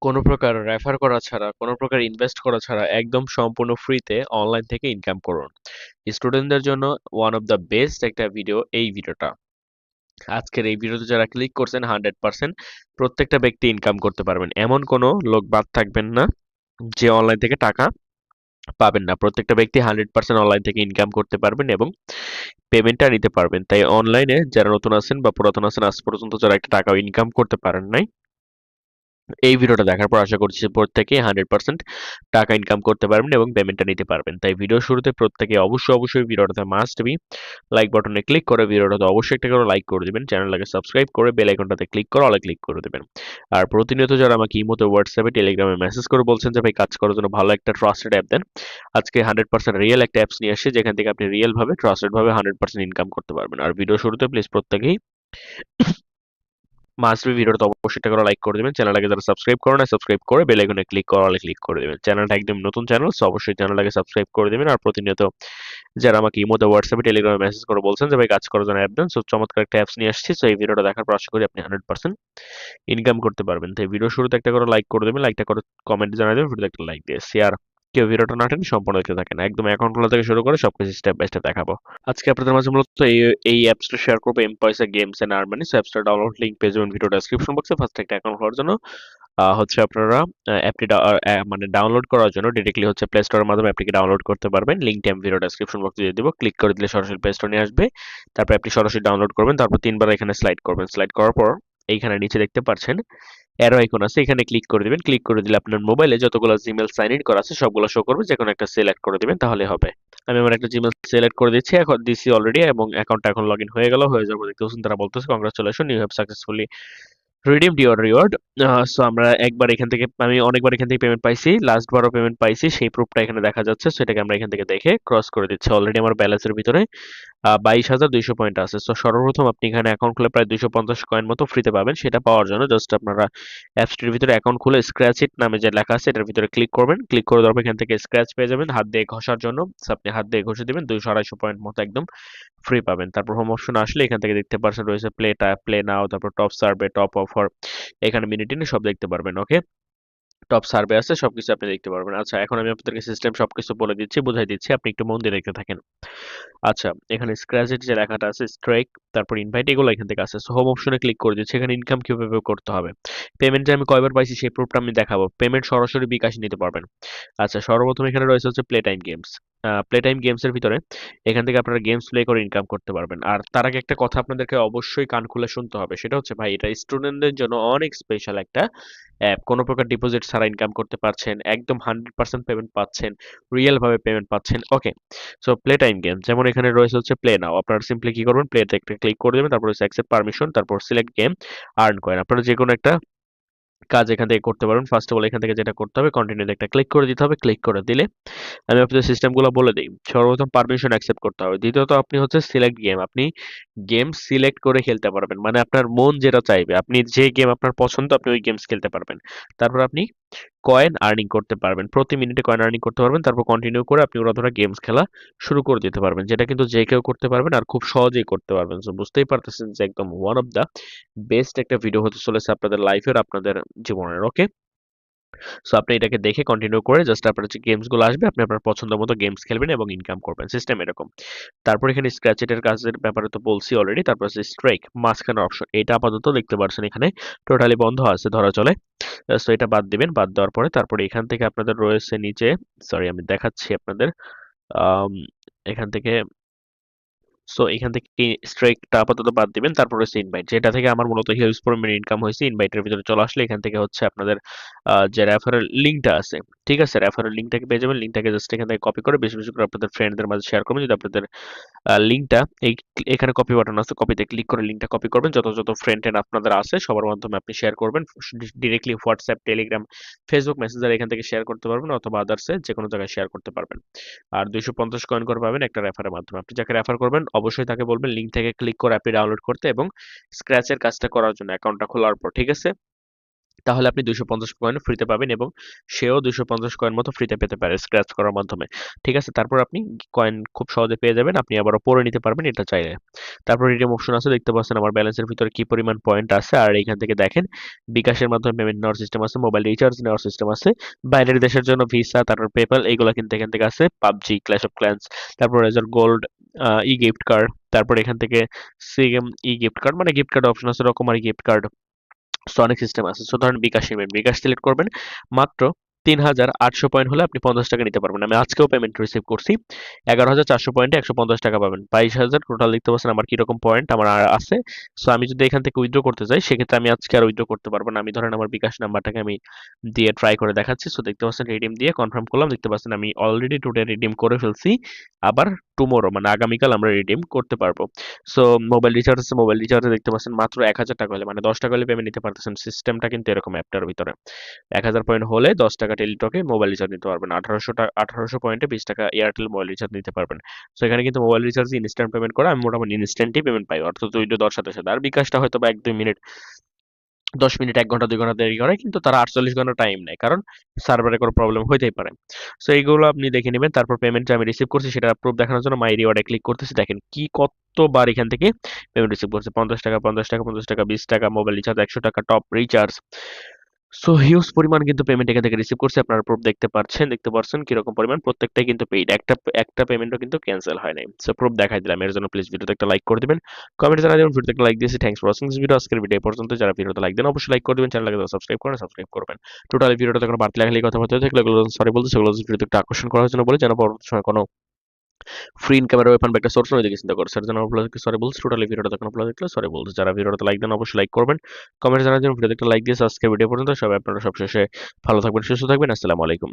কোনো প্রকার রেফার করা ছাড়া, কোনো প্রকার ইনভেস্ট করা ছাড়া একদম সম্পূর্ণ ফ্রিতে অনলাইন থেকে ইনকাম করুন। স্টুডেন্টদের জন্য ওয়ান অফ দ্য বেস্ট একটা ভিডিও এই ভিডিওটা। আজকের এই ভিডিওতে যারা ক্লিক করছেন 100% প্রত্যেকটা ব্যক্তি ইনকাম করতে পারবেন। এমন কোনো লোক বাদ থাকবেন না যে অনলাইন থেকে টাকা পাবেন না। প্রত্যেকটা ব্যক্তি 100% অনলাইন থেকে ইনকাম করতে পারবেন এবং পেমেন্টটা নিতে পারবেন। তাই অনলাইনে যারা নতুন আছেন বা পুরাতন আছেন আজ পর্যন্ত যারা একটা টাকাও ইনকাম করতে পারেন নাই, এই ভিডিওটা দেখার পর আশা করছি প্রত্যেকেই 100% টাকা ইনকাম করতে পারবেন এবং পেমেন্টটা নিতে পারবেন। তাই ভিডিও শুরুতে প্রত্যেকে অবশ্যই ভিডিওটাতে মাস্ট বি লাইক বাটনে ক্লিক করে ভিডিওটাতে অবশ্যই একটা করে লাইক করে দিবেন। চ্যানেলটাকে সাবস্ক্রাইব করে বেল আইকনটাতে ক্লিক করে অলে ক্লিক করে দিবেন। আর প্রতিনিয়ত যারা আমাকে ইমোতে, হোয়াটসঅ্যাপে, টেলিগ্রামে মেসেজ করে বলছেন যে ভাই কাজ করার জন্য ভালো একটা ট্রাস্টেড অ্যাপ দেন, আজকে 100% রিয়েল একটা অ্যাপস নিয়ে আসছি যেখান থেকে আপনি রিয়েল ভাবে ট্রাস্টেড ভাবে 100% ইনকাম করতে পারবেন। আর ভিডিও শুরুতে প্লিজ প্রত্যেকেই মাস্ট বি ভিডিওটা অবশ্যই একটা করে লাইক করে দিবেন। চ্যানেলটাকে যারা সাবস্ক্রাইব করে না সাবস্ক্রাইব করে বেল আইকনে ক্লিক করে অলে ক্লিক করে দিবেন। চ্যানেলটা একদম নতুন চ্যানেল, সো অবশ্যই চ্যানেলটাকে সাবস্ক্রাইব করে দিবেন। আর প্রতিনিয়ত যারা আমাকে ইমোতে, হোয়াটসঅ্যাপে, টেলিগ্রামে মেসেজ করে বলছেন যে ভাই কাজ করার জন্য অ্যাপ দেন, সো চমৎকার একটা অ্যাপস নিয়ে আসছি। সো এই ভিডিওটা দেখার পর আশা করি আপনি 100% ইনকাম করতে পারবেন। তাই ভিডিও শুরুতে একটা করে লাইক করে দেবেন, লাইকটা করে কমেন্ট জানিয়ে দেবেন, ভিডিওতে একটা লাইক দিয়ে শেয়ার। কেউ ভিডিওটা না টেনে সম্পূর্ণ দেখতে থাকেন, একদম অ্যাকাউন্ট খোলা থেকে শুরু করে সবকিছু স্টেপ বাই স্টেপ দেখাবো। আজকে আপনাদের মাঝে মূলত এই অ্যাপসটা শেয়ার করবো, MPaisa games and earn money. So অ্যাপসটা ডাউনলোড লিংক পেয়ে যাবেন ভিডিও ডেসক্রিপশন বক্সে। ফার্স্ট একটা অ্যাকাউন্ট খোলার জন্য হচ্ছে আপনারা অ্যাপটি মানে ডাউনলোড করার জন্য ডিরেক্টলি হচ্ছে প্লে স্টোরের মাধ্যমে অ্যাপটিকে ডাউনলোড করতে পারবেন। লিংকটি আমি ভিডিও ডেসক্রিপশন বক্সে দিয়ে দিব। ক্লিক করে দিলে সরাসরি প্লে স্টোর নিয়ে আসবে। তারপর অ্যাপটি সরাসরি ডাউনলোড করবেন, তারপর 3 বার এখানে স্লাইড করবেন। স্লাইড করার পর এইখানে নিচে দেখতে পাচ্ছেন অ্যারো আইকন আছে, এখানে ক্লিক করে দিবেন। ক্লিক করে দিলে আপনার মোবাইলে যতগুলো জিমেল সাইন ইন করা আছে সবগুলো শো করবে, যে কোনো একটা সিলেক্ট করে দিবেন তাহলে হবে। আমি আমার একটা জিমেল সিলেক্ট করে দিচ্ছি, এখন দিছি অলরেডি এবং অ্যাকাউন্টটা এখন লগ ইন হয়ে গেল। হয়ে যাবে দেখতে পাচ্ছেন তারা বলতেছে congratulation, you have successfully redeemed your reward. So আমরা একবার এখান থেকে, আমি অনেকবার এখান থেকে পেমেন্ট পাইছি, লাস্ট বারও পেমেন্ট পাইছি, সেই প্রুফটা এখানে দেখা যাচ্ছে। সো এটাকে আমরা এখান থেকে দেখে ক্রস করে দিচ্ছি। অলরেডি আমার ব্যালেন্সের ভিতরে 22,200 পয়েন্ট আছে। সো সর্বপ্রথম আপনি এখানে অ্যাকাউন্ট খুলে প্রায় 250 কয়েন মতো ফ্রিতে পাবেন। সেটা পাওয়ার জন্য জাস্ট আপনারা অ্যাপসটির ভিতরে অ্যাকাউন্ট খুলে স্ক্র্যাচ ইট নামে যে লেখা আছে এটার ভিতরে ক্লিক করবেন। ক্লিক করে দেওয়ার পর এখান থেকে স্ক্র্যাচ পেয়ে যাবেন হাত দিয়ে ঘষার জন্য। So আপনি হাত দিয়ে ঘষে দিবেন, 200-250 পয়েন্ট মতো একদম ফ্রি পাবেন। তারপর হোম অপশন আসলে এখান থেকে দেখতে পাচ্ছেন রয়েছে প্লে নাও, তারপর টপ সার্ভে, টপ অফার, এখানে মিনিটিনে সব দেখতে পারবেন। ওকে, টপ সার্ভে আছে, সবকিছু আপনি দেখতে পারবেন। আচ্ছা, এখন আমি আপনাদেরকে সিস্টেম সবকিছু বলে দিচ্ছি, বুঝাই দিচ্ছি, আপনি একটু মন দিয়ে দেখতে থাকেন। আচ্ছা, এখানে স্ক্র্যাচের যে লেখাটা আছে স্ট্রাইক, তারপর ইনভাইট, এগুলো এখান থেকে আছে। সো হোম অপশনে ক্লিক করে দিচ্ছি। এখানে ইনকাম কিভাবে করতে হবে, পেমেন্ট যে আমি কয়বার পাইছি সেই প্রুফটা আমি দেখাবো। পেমেন্ট সরাসরি বিকাশে নিতে পারবেন। আচ্ছা, সর্বপ্রথম এখানে রয়েছে হচ্ছে play time games. Play time গেমসের ভিতরে এখান থেকে আপনারা গেমস প্লে করে ইনকাম করতে পারবেন। আর তার আগে একটা কথা আপনাদেরকে অবশ্যই কান খুলে শুনতে হবে, সেটা হচ্ছে ভাই এটা স্টুডেন্টদের জন্য অনেক স্পেশাল একটা অ্যাপ। কোনো প্রকার ডিপোজিট ছাড়া ইনকাম করতে পারছেন, একদম 100% পেমেন্ট পাচ্ছেন, রিয়েল ভাবে পেমেন্ট পাচ্ছেন। ওকে, সো প্লে টাইম গেম যেমন এখানে রয়েছে হচ্ছে প্লে নাও। আপনারা সিম্পলি কি করবেন, প্লেতে একটা ক্লিক করে দেবেন, তারপর হচ্ছে অ্যাকসেপ্ট পারমিশন, তারপর সিলেক্ট গেম, আর্ন কয়েন। আপনারা যে কোনো একটা কাজ এখান থেকে করতে পারবেন। ফার্স্ট অফ অল এখান থেকে যেটা করতে হবে, কন্টিনিউতে একটা ক্লিক করে দিতে হবে। ক্লিক করে দিলে আমি আপনাদের সিস্টেমগুলো বলে দিই। সর্বপ্রথম পারমিশন অ্যাকসেপ্ট করতে হবে। দ্বিতীয়ত আপনি হচ্ছে সিলেক্ট গেম, আপনি গেম সিলেক্ট করে খেলতে পারবেন, মানে আপনার মন যেটা চাইবে, আপনি যে গেম আপনার পছন্দ আপনি ওই গেমস খেলতে পারবেন। তারপর আপনি কয়েন আর্নিং করতে পারবেন, প্রতি মিনিটে কয়েন আর্নিং করতে পারবেন। তারপর কন্টিনিউ করে আপনি ওরা ধরে গেমস খেলা শুরু করে দিতে পারবেন, যেটা কিন্তু যে কেউ করতে পারবেন আর খুব সহজেই করতে পারবেন। সো বুঝতেই পারতেছেন যে একদম ওয়ান অফ দা বেস্ট একটা ভিডিও হতে চলেছে আপনাদের লাইফের, আপনাদের জীবনের। ওকে, সো আপনি এটাকে দেখে কন্টিনিউ করে জাস্ট আপনার যে গেমস গুলো আসবে আপনি আপনার পছন্দ মতো গেমস খেলবেন এবং ইনকাম করবেন। সিস্টেম এরকম। তারপর এখানে স্ক্র্যাচেটের কাজের ব্যাপারে তো বলছি অলরেডি। তারপর আছে স্ট্রাইক, মাঝখানে অপশন, এটা আপাতত দেখতে পাচ্ছেন এখানে টোটালি বন্ধ আছে ধরা চলে। সো এটা বাদ দিবেন। বাদ দেওয়ার পরে তারপরে এখান থেকে আপনাদের রয়েছে নিচে, সরি আমি দেখাচ্ছি আপনাদের, আম, এখান থেকে, সো এখান থেকে স্ট্রাইকটা আপাতত বাদ দিবেন। তারপর হচ্ছে ইনভাইট, যেটা থেকে আমার মূলত হিউজ পরিমাণে ইনকাম হয়েছে। ইনভাইটের ভিতরে চলে আসলে এখান থেকে হচ্ছে আপনাদের যে রেফারেল লিঙ্কটা আছে, ঠিক আছে, রেফারেল লিঙ্কটাকে পেয়ে যাবেন। লিঙ্কটাকে জাস্ট এখান থেকে কপি করে বেশি বেশি করে আপনাদের ফ্রেন্ডদের মাঝে শেয়ার করবেন। যদি আপনাদের লিঙ্কটা এই এখানে কপি বাটন আছে, কপিতে ক্লিক করে লিঙ্কটা কপি করবেন। যত যত ফ্রেন্ড এন্ড আপনাদের আছে সবার মাধ্যমে আপনি শেয়ার করবেন। Directly WhatsApp, Telegram, Facebook Messenger এখান থেকে শেয়ার করতে পারবেন, অথবা আদার্সে যে কোনো জায়গায় শেয়ার করতে পারবেন। আর 250 কয়েন করে পাবেন একটা রেফারের মাধ্যমে। আপনি যাকে রেফার করবেন অবশ্যই তাকে বলবেন লিঙ্ক থেকে ক্লিক করে অ্যাপটি ডাউনলোড করতে এবং স্ক্র্যাচের কাজটা করার জন্য অ্যাকাউন্টটা খোলার পর, ঠিক আছে। তাহলে আপনি 250 কয়েন ফ্রিতে পাবেন এবং সেও 250 কয়েন মতো ফ্রিতে পেতে পারে স্ক্র্যাচ করার মাধ্যমে। ঠিক আছে? তারপর আপনি কয়েন খুব সহজে পেয়ে যাবেন। আপনি আবারও পরে নিতে পারবেন এটা চাইলে। তারপর রিডিম অপশন আছে, দেখতে পাচ্ছেন আমার ব্যালেন্সের ভিতরে কি পরিমাণ পয়েন্ট আছে। আর এইখান থেকে দেখেন বিকাশের মাধ্যমে পেমেন্ট নেওয়ার সিস্টেম আছে, মোবাইল রিচার্জ নেওয়ার সিস্টেম আছে, বাইরের দেশের জন্য ভিসা, তারপর পেপ্যাল, এইগুলা কিন্তু এখান থেকে আছে। পাবজি, ক্ল্যাশ অফ ক্ল্যান্স, তারপর রেজার গোল্ড, ই গিফট কার্ড, তারপর এখান থেকে সিএম ই গিফট কার্ড, মানে গিফট কার্ড অপশন আছে, রকমারি গিফট কার্ড। সো অনেক সিস্টেম আছে। সো ধরেন বিকাশ নেবেন, বিকাশ সিলেক্ট করবেন। মাত্র ৩,৮০০ পয়েন্ট হলে আপনি 50 টাকা নিতে পারবেন। আমি আজকেও পেমেন্ট রিসিভ করছি। 11,400 পয়েন্টে 150 টাকা পাবেন। 22,000 টোটাল। দেখতে পাচ্ছেন আমার কিরকম পয়েন্ট আমার আর আছে। সো আমি যদি এখান থেকে উইথড্র করতে চাই, সেক্ষেত্রে আমি আজকে আর উইথড্র করতে পারবো না। আমি ধরেন আমার বিকাশ নাম্বারটাকে আমি দিয়ে ট্রাই করে দেখাচ্ছি। সো দেখতে পাচ্ছেন রিডিম দিয়ে কনফার্ম করলাম। দেখতে পাচ্ছেন আমি অলরেডি টুডে রিডিম করে ফেলছি। আবার টুমোরো মানে আগামীকাল আমরা রিডিম করতে পারবো। সো মোবাইল রিচার্জ আছে, মোবাইল রিচার্জে দেখতে পাচ্ছেন মাত্র 1,000 টাকা হলে, মানে 10 টাকা হলে পেমেন্ট নিতে পারতেছেন। সিস্টেমটা কিন্তু এরকম অ্যাপটার ভিতরে। 1,000 পয়েন্ট হলে 10 টাকা টেলিটকে মোবাইল রিচার্জ নিতে পারবেন। 1800 পয়েন্টে 20 টাকা এয়ারটেল মোবাইল রিচার্জ নিতে পারবেন। সো এখানে কিন্তু মোবাইল রিচার্জ ইনস্ট্যান্ট পেমেন্ট করা, আমি মোটামুটি ইনস্ট্যান্টই পেমেন্ট পাই, অর্থাৎ উইথড্র দেওয়ার সাথে সাথে। আর বিকাশটা হয়তো বা 1-2 মিনিট, 10 মিনিট, 1 ঘন্টা, 2 ঘন্টা দেরি করে, কিন্তু তারা 48 ঘন্টা টাইম নেয়, কারণ সার্ভারে কোনো প্রবলেম হইতেই পারে। সো এইগুলো আপনি দেখে নেবেন। তারপর পেমেন্ট যে আমি রিসিভ করছি সেটা প্রুফ দেখানোর জন্য মাই রিওয়ার্ডে ক্লিক করতেছি। দেখেন কি কতবার এখান থেকে পেমেন্ট রিসিভ করছে। 50 টাকা, 50 টাকা, 50 টাকা, 20 টাকা মোবাইল রিচার্জ, 100 টাকা টপ রিচার্জ। সো হিউজ পরিমাণ কিন্তু পেমেন্ট এখান থেকে রিসিভ করছে। আপনারা প্রুফ দেখতে পাচ্ছেন কিরকম পরিমাণ, প্রত্যেকটাই কিন্তু পেইড। একটা পেমেন্টও কিন্তু ক্যান্সেল হয় নাই। সো প্রুফ দেখাই দিলাম। এর জন্য প্লিজ ভিডিওতে একটা লাইক করে দিবেন, কমেন্ট জানাই দিবেন, ভিডিওতে একটা লাইক দিয়েছি। Thanks for watching this video. আজকের ভিডিও এই পর্যন্ত। যারা ভিডিওতে লাইক দেন অবশ্যই লাইক করে দিবেন, চ্যানেলটাকে সাবস্ক্রাইব করবেন। টোটালি ভিডিওটা কোনো বাড়তি লেখালেখি কথাবার্তা হয়ে থাকলে এগুলো সরি বলতে, সেগুলো ভিডিওতে একটু আকর্ষণ করার জন্য বলে, যেন পরবর্তী সময় কোনো ফ্রি ইনকামের ওয়েপন বা একটা সোর্স নয় দিকে চিন্তা করছে। এর জন্য আপনাদেরকে সরি বলছি। টোটালি ভিডিওটা কোনো আপনারা দেখলে সরি বলছি। যারা ভিডিওটা লাইক দেন অবশ্যই লাইক করবেন, কমেন্ট জানার জন্য ভিডিওতে একটা লাইক দিয়ে আজকের ভিডিও পর্যন্ত। সবাই আপনারা সবশেষে ভালো থাকবেন, সুস্থ থাকবেন। আসসালামু আলাইকুম।